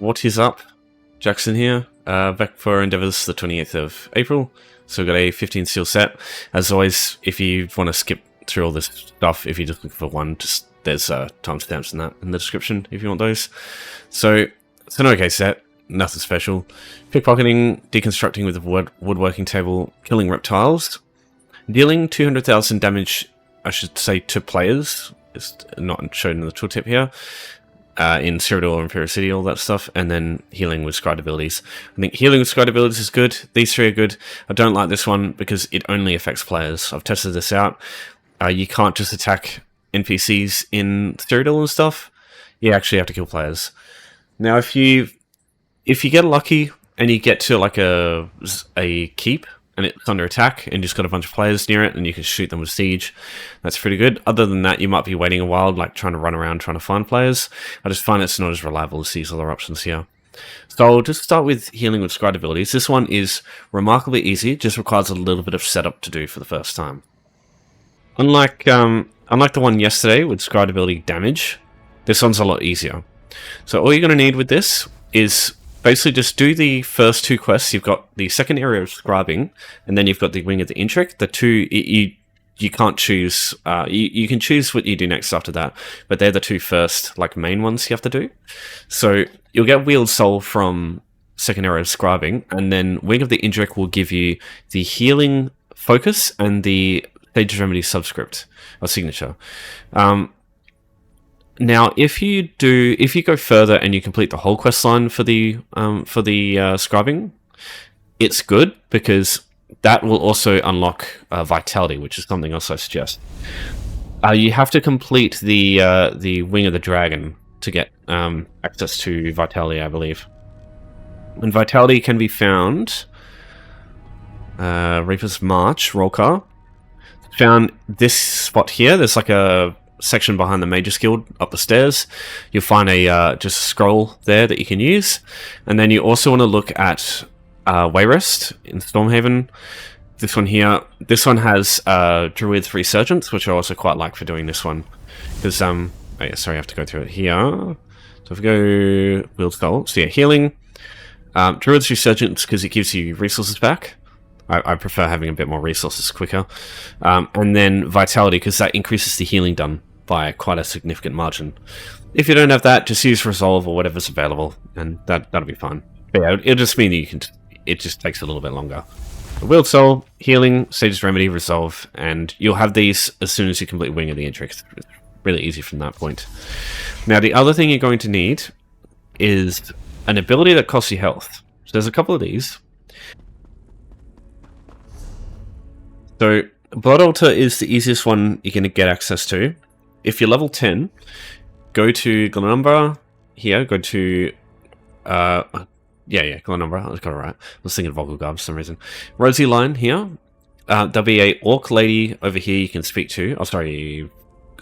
What is up? Jackson here, back for Endeavours the 28th of April. So we've got a 15 steel set. As always, if you want to skip through all this stuff, if you just look for one, just there's timestamps in that in the description if you want those. So it's an okay set, nothing special. Pickpocketing, deconstructing with a woodworking table, killing reptiles, dealing 200,000 damage, I should say, to players. It's not shown in the tooltip here. In Cyrodiil or Imperial City, all that stuff, and then healing with Scribed Abilities. I think healing with Scribed Abilities is good. These three are good. I don't like this one because it only affects players. I've tested this out. You can't just attack NPCs in Cyrodiil and stuff. You actually have to kill players. Now, if you get lucky and you get to like a keep and it's under attack and you've got a bunch of players near it and you can shoot them with siege, that's pretty good. Other than that, you might be waiting a while, like trying to run around trying to find players. I just find it's not as reliable as these other options here. So I'll just start with healing with Scribed Abilities. This one is remarkably easy, just requires a little bit of setup to do for the first time. Unlike the one yesterday with Scribed Ability damage, this one's a lot easier. So all you're going to need with this is basically just do the first two quests. You've got the second area of scribing, and then you've got the wing of the Intric. The two, you can't choose, you can choose what you do next after that, but they're the two first like main ones you have to do. So you'll get Wield Soul from second area of scribing, and then Wing of the Intric will give you the healing focus and the Sage Remedy subscript or signature. Now, if you go further and you complete the whole quest line for the scribing, it's good because that will also unlock Vitality, which is something else I suggest. You have to complete the Wing of the Dragon to get access to Vitality, I believe. And Vitality can be found Reaper's March roll car. Found this spot here. There's like a section behind the Mage's Guild up the stairs. You'll find a just a scroll there that you can use, and then you also want to look at Wayrest in Stormhaven. This one here, this one has Druid's Resurgence, which I also quite like for doing this one because oh yeah, sorry, I have to go through it here. So if we go Wield Soul, so yeah, healing, Druid's Resurgence because it gives you resources back. I prefer having a bit more resources quicker. And then Vitality, because that increases the healing done by quite a significant margin. If you don't have that, just use Resolve or whatever's available, and that'll be fine. But yeah, it'll just mean that you can. It just takes a little bit longer. Wield Soul, healing, Sage's Remedy, Resolve, and you'll have these as soon as you complete Wing of the Intric. It's really easy from that point. Now, the other thing you're going to need is an ability that costs you health. So there's a couple of these. So, Blood Altar is the easiest one you're going to get access to. If you're level 10, go to Glenumbra here, go to, Glenumbra, I got it right. I was thinking Vocal Garb for some reason. Rosie Line here, there'll be a Orc lady over here you can speak to. Oh, sorry,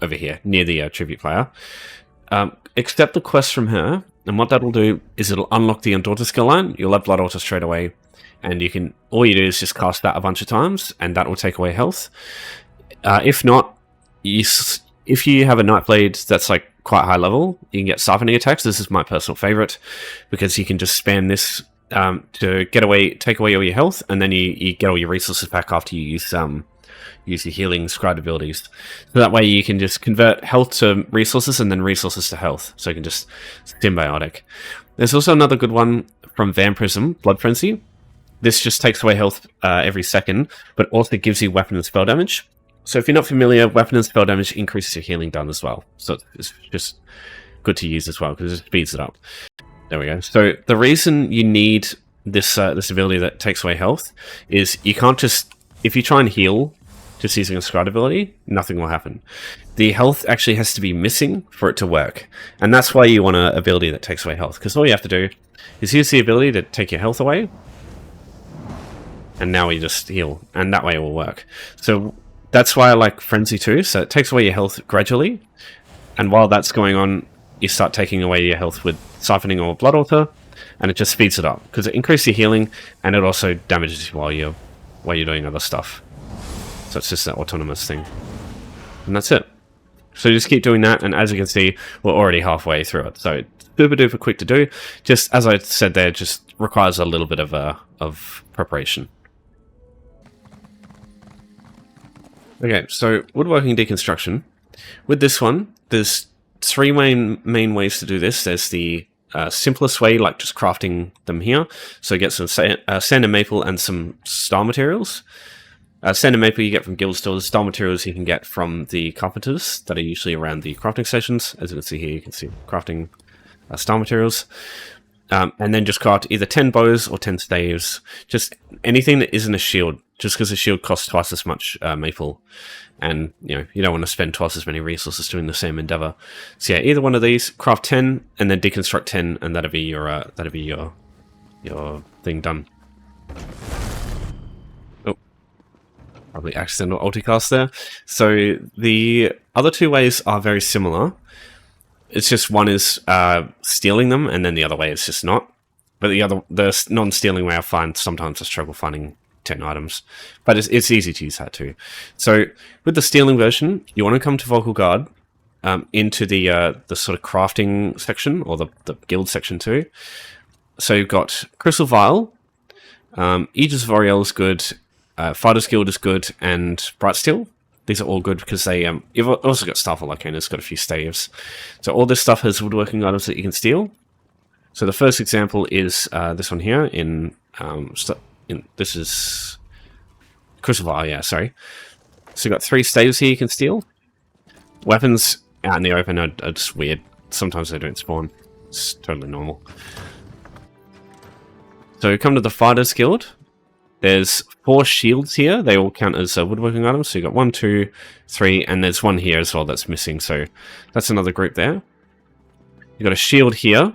over here, near the tribute player. Accept the quest from her, and what that'll do is it'll unlock the Undaunted skill line. You'll have Blood Altar straight away. And you can, all you do is just cast that a bunch of times, and that will take away health. If not, if you have a Nightblade that's like quite high level, you can get siphoning attacks. This is my personal favorite because you can just spam this to take away all your health, and then you get all your resources back after you use your healing Scribed Abilities. So that way you can just convert health to resources and then resources to health. So you can just symbiotic. There's also another good one from Vampirism, Blood Frenzy. This just takes away health every second, but also gives you weapon and spell damage. So if you're not familiar, weapon and spell damage increases your healing done as well. So it's just good to use as well, because it speeds it up. There we go. So the reason you need this ability that takes away health is you can't just... If you try and heal just using a Scribed ability, nothing will happen. The health actually has to be missing for it to work. And that's why you want an ability that takes away health, because all you have to do is use the ability to take your health away, and now we just heal, and that way it will work. So that's why I like Frenzy too. So it takes away your health gradually, and while that's going on, you start taking away your health with Siphoning or Blood Altar, and it just speeds it up because it increases your healing, and it also damages you while you're doing other stuff. So it's just that autonomous thing, and that's it. So just keep doing that, and as you can see, we're already halfway through it. So super duper quick to do. Just as I said there, just requires a little bit of preparation. Okay, so woodworking deconstruction. With this one, there's three main ways to do this. There's the simplest way, like just crafting them here. So get some sand and maple and some star materials. Sand and maple you get from guild stores. Star materials you can get from the carpenters that are usually around the crafting stations. As you can see here, you can see crafting star materials. And then just craft either 10 bows or 10 staves. Just anything that isn't a shield, just because a shield costs twice as much maple. And, you know, you don't want to spend twice as many resources doing the same endeavor. So yeah, either one of these, craft 10, and then deconstruct 10, and that'll be your thing done. Oh, probably accidental multicast there. So the other two ways are very similar. It's just one is stealing them, and then the other way is just not. But the non-stealing way I find sometimes I struggle finding 10 items. But it's easy to use that too. So with the stealing version, you want to come to Vocal Guard into the sort of crafting section, or the guild section too. So you've got Crystal Vial, Aegis of Oriel is good, Fighters Guild is good, and Bright Steel. These are all good because they you've also got Staff of Lycaon, it's got a few staves. So all this stuff has woodworking items that you can steal. So the first example is this one here this is Crystal Vial, yeah, sorry. So you've got 3 staves here you can steal. Weapons out in the open are just weird. Sometimes they don't spawn. It's totally normal. So we come to the Fighters Guild. There's 4 shields here. They all count as woodworking items. So you've got 1, 2, 3, and there's one here as well that's missing. So that's another group there. You've got a shield here.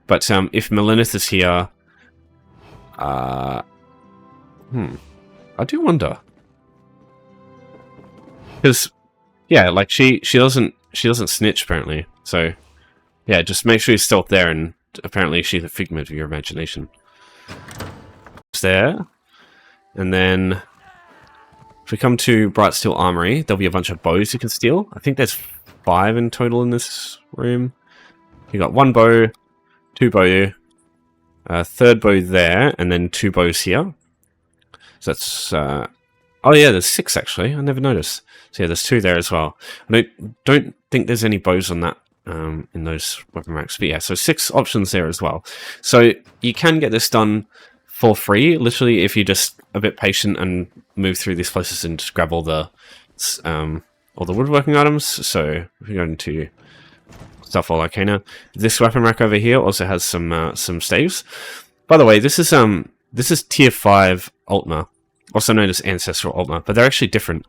But if Melinith is here... I do wonder. Because, yeah, like she doesn't snitch, apparently. So, yeah, just make sure you're still there, and apparently she's a figment of your imagination. There. And then, if we come to Bright Steel Armory, there'll be a bunch of bows you can steal. I think there's 5 in total in this room. You got 1 bow, 2 bow, 3rd bow there, and then 2 bows here. So that's... oh yeah, there's 6 actually. I never noticed. So yeah, there's 2 there as well. I don't think there's any bows on that in those weapon racks. But yeah, so 6 options there as well. So you can get this done for free, literally, if you're just a bit patient and move through these places and just grab all the woodworking items. So if you go into Stuff for Lycaon, this weapon rack over here also has some staves. By the way, this is tier 5 Ultima, also known as Ancestral Ultima, but they're actually different.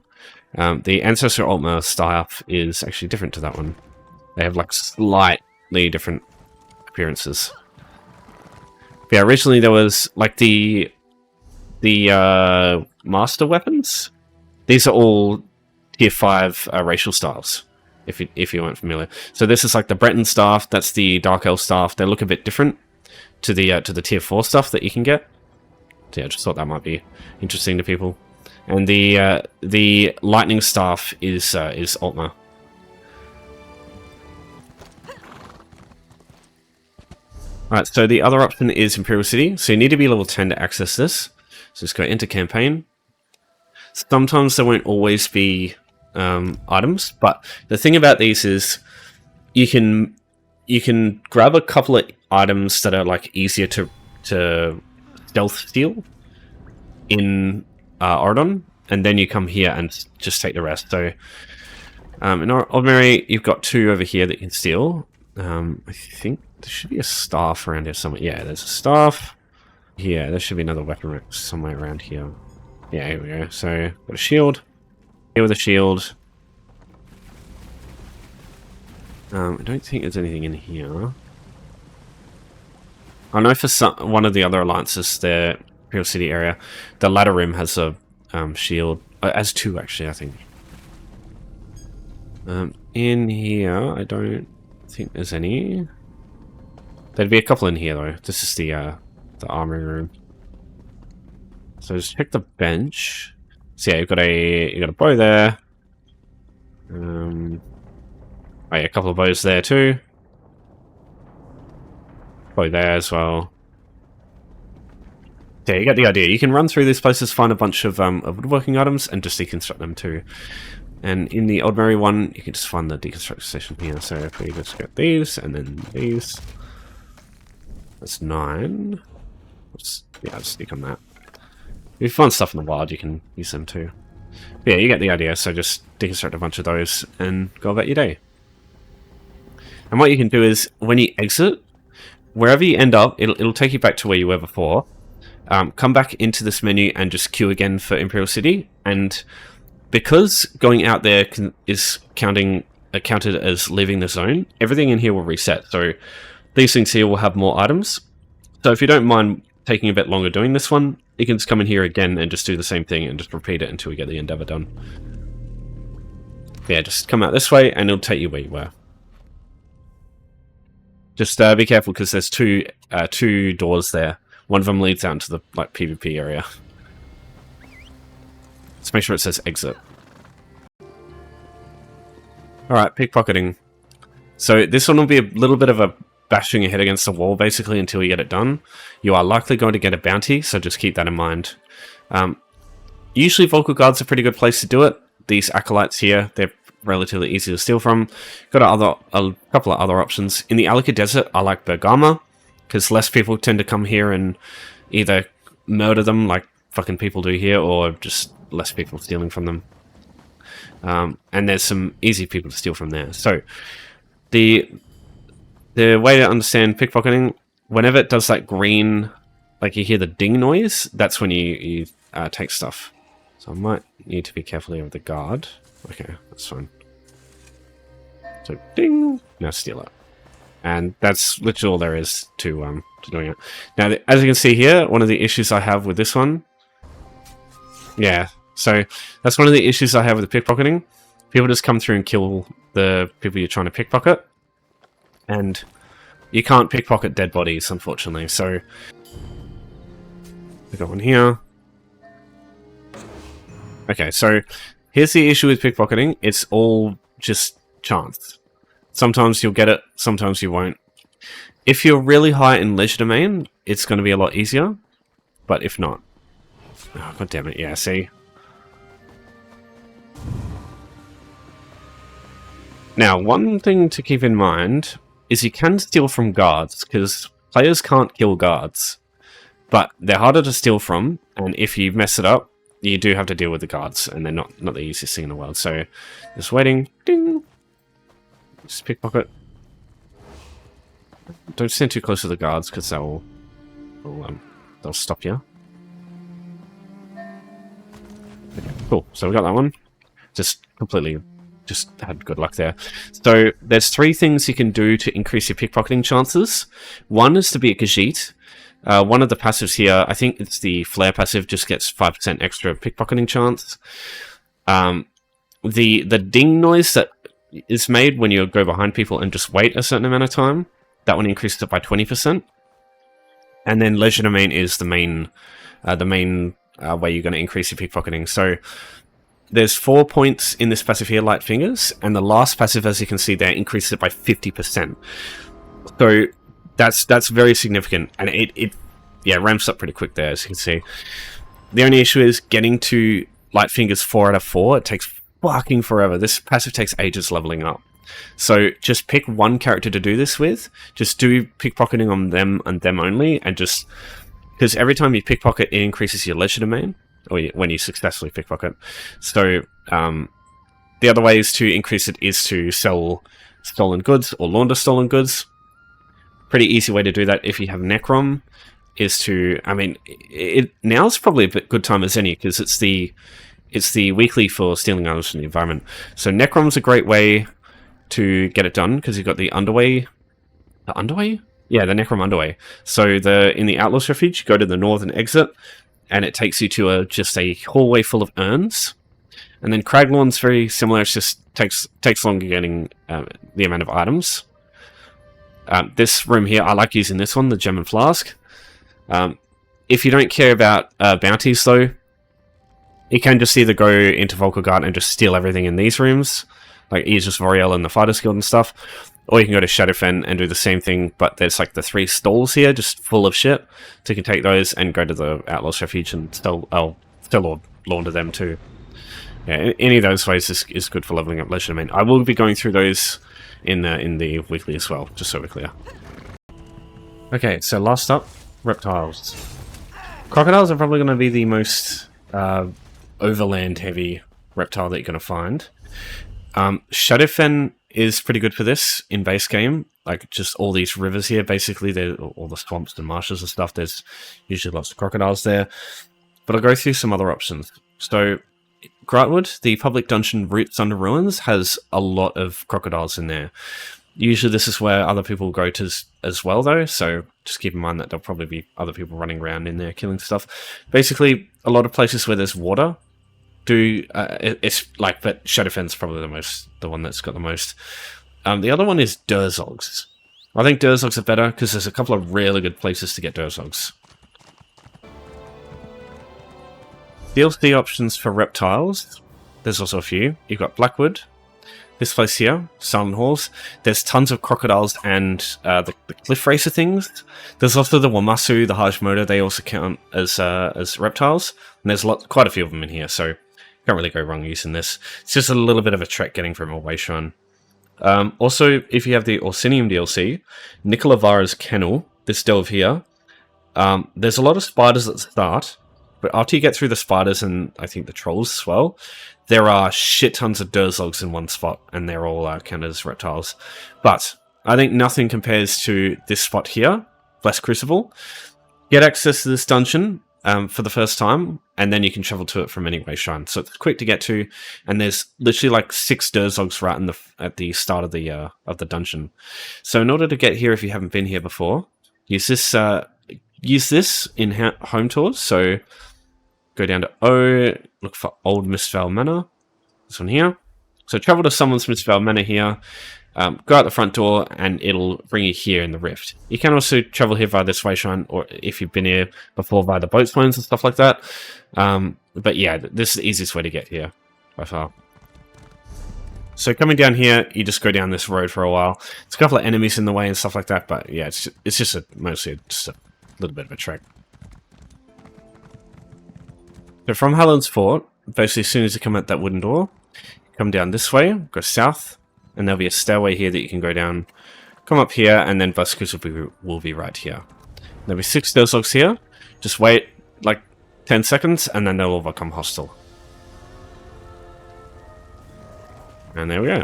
The Ancestral Ultima staff is actually different to that one. They have like slightly different appearances. Yeah, originally there was like the master weapons. These are all tier 5 racial styles, if you weren't familiar. So this is like the Breton staff. That's the Dark Elf staff. They look a bit different to the tier 4 stuff that you can get. So yeah, I just thought that might be interesting to people. And the lightning staff is Ultima. Alright, so the other option is Imperial City. So you need to be level 10 to access this. So just go into campaign. Sometimes there won't always be items, but the thing about these is you can grab a couple of items that are like easier to stealth steal in Oridon, and then you come here and just take the rest. So in Ordinary, you've got 2 over here that you can steal. I think there should be a staff around here somewhere. Yeah, there's a staff. Yeah, there should be another weapon rack somewhere around here. Yeah, here we go. So, got a shield. Here with a shield. I don't think there's anything in here. I know for one of the other alliances, the Imperial City area, the ladder room has a shield. Has 2 actually, I think. In here, I don't think there's any. There'd be a couple in here though. This is the armory room. So just check the bench. So yeah, you got a bow there. Oh yeah, a couple of bows there too. Probably there as well. Yeah, you get the idea. You can run through these places, find a bunch of woodworking items, and just deconstruct them too. And in the ordinary one, you can just find the deconstruct station here. So if we just get these, and then these, that's 9. Yeah, I'll stick on that. If you find stuff in the wild, you can use them too. But yeah, you get the idea. So just deconstruct a bunch of those and go about your day. And what you can do is, when you exit, wherever you end up, it'll take you back to where you were before. Come back into this menu and just queue again for Imperial City. And because going out there is counted as leaving the zone, everything in here will reset. So these things here will have more items. So if you don't mind taking a bit longer doing this one, you can just come in here again and just do the same thing and just repeat it until we get the endeavor done. Yeah, just come out this way and it'll take you where you were. Just be careful because there's two doors there. One of them leads out into the PvP area. Let's make sure it says exit. Alright, pickpocketing. So this one will be a little bit of a bashing your head against the wall basically until you get it done. You are likely going to get a bounty, so just keep that in mind. Usually Vocal Guard's a pretty good place to do it. These acolytes here, they're relatively easy to steal from. Got a couple of other options. In the Alika Desert, I like Bergama, because less people tend to come here and either murder them like fucking people do here, or just less people stealing from them. And there's some easy people to steal from there. So the way to understand pickpocketing, whenever it does that green, like you hear the ding noise, that's when you take stuff. So I might need to be careful here with the guard. Okay, that's fine. So ding, now steal it. And that's literally all there is to doing it. Now, as you can see here, one of the issues I have with this one... Yeah, so that's one of the issues I have with the pickpocketing. People just come through and kill the people you're trying to pickpocket. And you can't pickpocket dead bodies, unfortunately. So, we got one here. Okay, so here's the issue with pickpocketing. It's all just chance. Sometimes you'll get it, sometimes you won't. If you're really high in leisure domain, it's going to be a lot easier. But if not... Oh, God damn it, yeah, see? Now, one thing to keep in mind is you can steal from guards, because players can't kill guards. But they're harder to steal from, and if you mess it up, you do have to deal with the guards, and they're not the easiest thing in the world. So, just waiting. Ding! Just pickpocket. Don't stand too close to the guards, because they'll stop you. Okay, cool. So we got that one. Just had good luck there. So there's 3 things you can do to increase your pickpocketing chances. One is to be a Khajiit. One of the passives here, I think it's the flare passive, just gets 5% extra pickpocketing chance. The ding noise that is made when you go behind people and just wait a certain amount of time, that one increases it by 20%. And then leisure domain is the main way you're going to increase your pickpocketing. So there's 4 points in this passive here, Light Fingers, and the last passive, as you can see there, increases it by 50%. So that's very significant, and it ramps up pretty quick there, as you can see. The only issue is getting to Light Fingers 4 out of 4. It takes fucking forever. This passive takes ages leveling up. So just pick one character to do this with. Just do pickpocketing on them and them only, and just... Because every time you pickpocket, it increases your leisure domain, or when you successfully pickpocket. So the other ways to increase it is to sell stolen goods or launder stolen goods. Pretty easy way to do that if you have Necrom is to... I mean, now's probably a bit good time as any, because it's the weekly for stealing items from the environment. So Necrom's a great way to get it done, because you've got the underway... The underway? Yeah, the Necrom underway. So in the Outlaws Refuge, you go to the northern exit, and it takes you to just a hallway full of urns. And then Craglorn's very similar. It just takes longer getting the amount of items. This room here, I like using this one, the Gem and Flask. If you don't care about bounties, though, you can just either go into Vocal Guard and just steal everything in these rooms, like Aegis Voriel and the Fighters Guild and stuff. Or you can go to Shadowfen and do the same thing, but there's like the 3 stalls here, just full of shit. So you can take those and go to the Outlaws Refuge and still launder them too. Yeah, any of those ways is good for leveling up Legerdemain. I will be going through those in the weekly as well, just so we're clear. Okay, so last up, reptiles. Crocodiles are probably going to be the most overland heavy reptile that you're going to find. Shadowfen is pretty good for this in base game, like just all these rivers here, basically, all the swamps and marshes and stuff, there's usually lots of crocodiles there. But I'll go through some other options. So, Grantwood, the public dungeon Roots Under Ruins, has a lot of crocodiles in there. Usually this is where other people go to as well, though, so just keep in mind that there'll probably be other people running around in there killing stuff. Basically, a lot of places where there's water it's like, but Shadowfen's probably the one that's got the most. The other one is Durzogs. I think Durzogs are better because there's a couple of really good places to get Durzogs. DLC options for reptiles. There's also a few. You've got Blackwood. This place here, Silent Halls. There's tons of crocodiles and the cliff racer things. There's also the Wamasu, the Hajimoto. They also count as reptiles. And there's quite a few of them in here, so can't really go wrong using this. It's just a little bit of a trek getting from Wayshan. Also, if you have the Orsinium DLC, Nicolavara's Kennel, this delve here, there's a lot of spiders at the start, but after you get through the spiders and I think the trolls as well, there are shit tons of Durzogs in one spot, and they're all counted as reptiles. But I think nothing compares to this spot here, Blessed Crucible. Get access to this dungeon for the first time, and then you can travel to it from any Wayshrine. So it's quick to get to, and there's literally like 6 Durzogs right at the start of the dungeon. So in order to get here, if you haven't been here before, use this in home tours. So go down to O, look for Old Mistval Manor. This one here. So travel to someone's Mistval Manor here. Go out the front door and it'll bring you here in the Rift. You can also travel here via this Wayshrine, or if you've been here before via the boat spawns and stuff like that. But yeah, this is the easiest way to get here by far. So coming down here, you just go down this road for a while. There's a couple of enemies in the way and stuff like that, but yeah, it's just mostly just a little bit of a trek. So from Halland's Fort, basically as soon as you come out that wooden door, come down this way, go south, and there'll be a stairway here that you can go down, come up here, and then Buskus will be right here. There'll be 6 Durzogs here. Just wait like 10 seconds, and then they'll all become hostile. And there we go.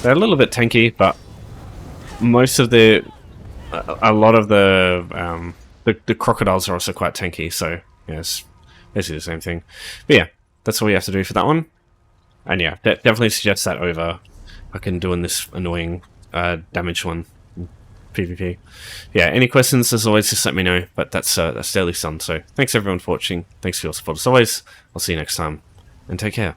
They're a little bit tanky, but most of a lot of the crocodiles are also quite tanky, so yeah, it's basically the same thing. But yeah, that's all you have to do for that one. And yeah, definitely suggest that over doing this annoying damage one in PvP. Yeah, any questions, as always, just let me know. But that's Daily Sun, so thanks everyone for watching. Thanks for your support as always. I'll see you next time, and take care.